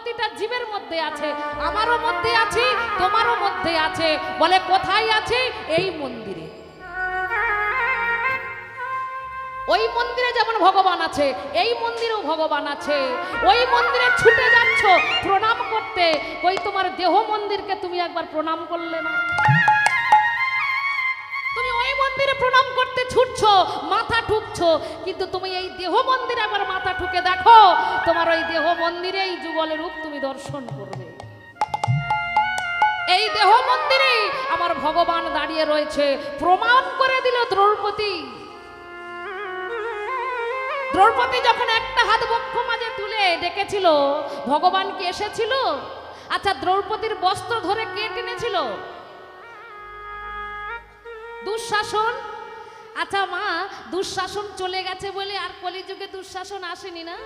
প্রতিটা জীবের মধ্যে আছে, আমারও মধ্যে আছে, তোমারও মধ্যে আছে। বলে কোথায় আছে? এই মন্দিরে। ওই মন্দিরে যেমন ভগবান আছে, এই মন্দিরেও ভগবান আছে। ওই মন্দিরে ছুটে যাচ্ছ প্রণাম করতে, ওই তোমার দেহ মন্দিরকে তুমি একবার প্রণাম করলে না? তুমি ওই মন্দিরে প্রণাম করতে ছুটছো, মাথা ঠুকছো, কিন্তু তুমি এই দেহ মন্দিরে একবার মাথা ঠুকে দেখো, তোমার ওই দেহ মন্দিরে এই যুগলের রূপ তুমি দর্শন করবে। এই দেহ মন্দিরে আমার ভগবান দাঁড়িয়ে রয়েছে। প্রমাণ করে দিল দ্রৌপদী। দ্রৌপদী যখন একটা হাত বক্ষ মাঝে তুলে ডেকেছিল, ভগবান কি এসেছিল? আচ্ছা, দ্রৌপদীর বস্ত্র ধরে কে টেনেছিল? দুঃশাসন। আচ্ছা মা, দুঃশাসন চলে গেছে বলে আর কলিযুগে দুঃশাসন আসেনি না?